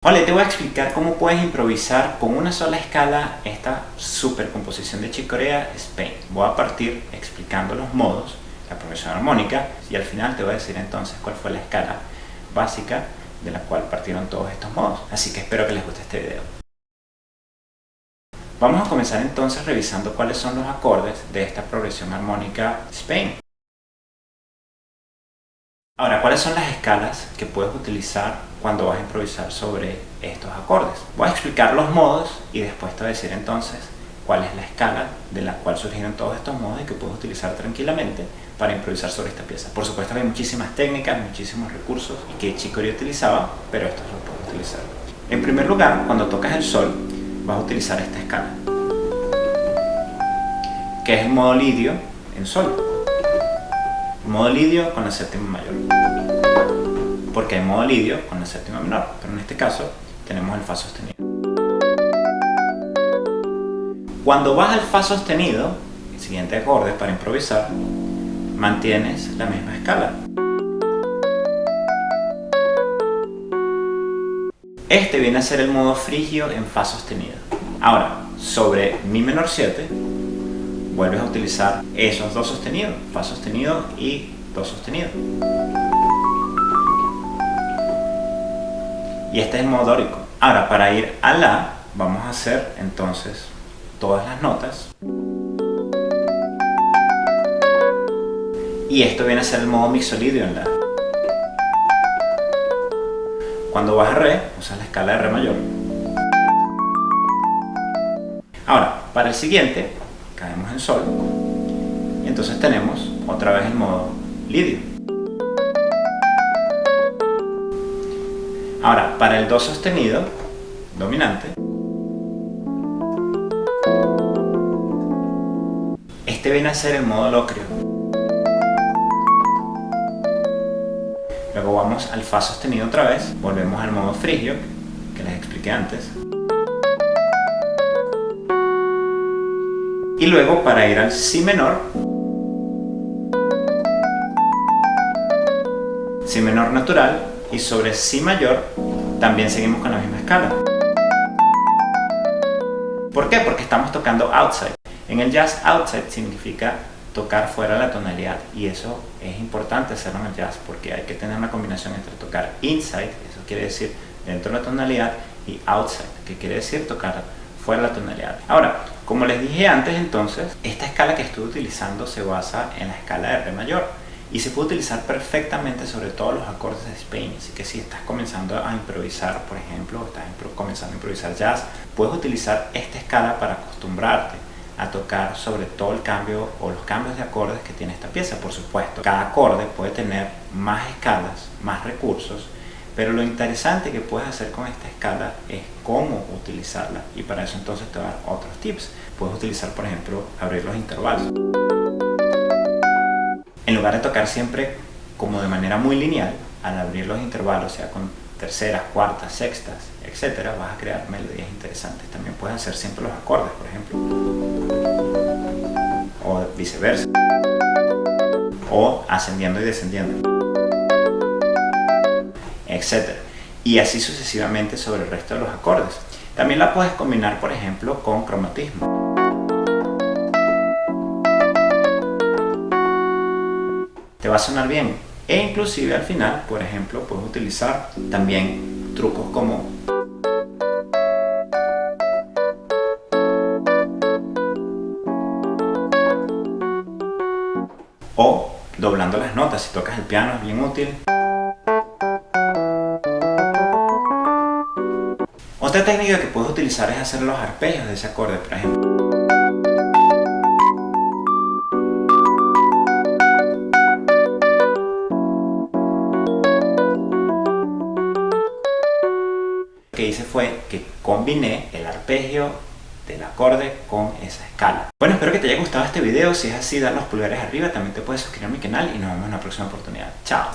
Hola, te voy a explicar cómo puedes improvisar con una sola escala esta supercomposición de Chick Corea Spain. Voy a partir explicando los modos, la progresión armónica, y al final te voy a decir entonces cuál fue la escala básica de la cual partieron todos estos modos. Así que espero que les guste este video. Vamos a comenzar entonces revisando cuáles son los acordes de esta progresión armónica Spain. Ahora, ¿cuáles son las escalas que puedes utilizar cuando vas a improvisar sobre estos acordes? Voy a explicar los modos y después te voy a decir entonces cuál es la escala de la cual surgieron todos estos modos y que puedes utilizar tranquilamente para improvisar sobre esta pieza. Por supuesto que hay muchísimas técnicas, muchísimos recursos que Chick Corea utilizaba, pero estos los puedes utilizar. En primer lugar, cuando tocas el sol, vas a utilizar esta escala, que es el modo lidio en sol. Modo lidio con la séptima mayor, porque hay modo lidio con la séptima menor, pero en este caso tenemos el fa sostenido. Cuando vas al fa sostenido, el siguiente acorde para improvisar, mantienes la misma escala. Este viene a ser el modo frigio en fa sostenido. Ahora, sobre mi menor 7, vuelves a utilizar esos dos sostenidos, fa sostenido y do sostenido. Y este es el modo dórico. Ahora, para ir a la, vamos a hacer entonces todas las notas. Y esto viene a ser el modo mixolidio en la. Cuando vas a re, usas la escala de re mayor. Ahora, para el siguiente, caemos en sol y entonces tenemos otra vez el modo lidio. Ahora, para el do sostenido dominante, este viene a ser el modo locrio. Luego vamos al fa sostenido otra vez, volvemos al modo frigio que les expliqué antes. Y luego para ir al si menor natural, y sobre si mayor también seguimos con la misma escala. ¿Por qué? Porque estamos tocando outside. En el jazz, outside significa tocar fuera de la tonalidad, y eso es importante hacerlo en el jazz porque hay que tener una combinación entre tocar inside, eso quiere decir dentro de la tonalidad, y outside, que quiere decir tocar fuera de la tonalidad. Ahora, como les dije antes, entonces, esta escala que estoy utilizando se basa en la escala de re mayor y se puede utilizar perfectamente sobre todos los acordes de Spain. Así que si estás comenzando a improvisar, por ejemplo, o estás comenzando a improvisar jazz, puedes utilizar esta escala para acostumbrarte a tocar sobre todo el cambio o los cambios de acordes que tiene esta pieza. Por supuesto, cada acorde puede tener más escalas, más recursos, pero lo interesante que puedes hacer con esta escala es cómo utilizarla, y para eso entonces te voy a dar otros tips. Puedes utilizar, por ejemplo, abrir los intervalos. En lugar de tocar siempre como de manera muy lineal, al abrir los intervalos, sea con terceras, cuartas, sextas, etc., vas a crear melodías interesantes. También puedes hacer siempre los acordes, por ejemplo, o viceversa, o ascendiendo y descendiendo, etc. Y así sucesivamente sobre el resto de los acordes. También la puedes combinar, por ejemplo, con cromatismo. Te va a sonar bien. E inclusive al final, por ejemplo, puedes utilizar también trucos como o doblando las notas. Si tocas el piano es bien útil. Otra técnica que puedes utilizar es hacer los arpegios de ese acorde, por ejemplo. Lo que hice fue que combiné el arpegio del acorde con esa escala. Bueno, espero que te haya gustado este video. Si es así, dale los pulgares arriba. También te puedes suscribir a mi canal y nos vemos en la próxima oportunidad. Chao.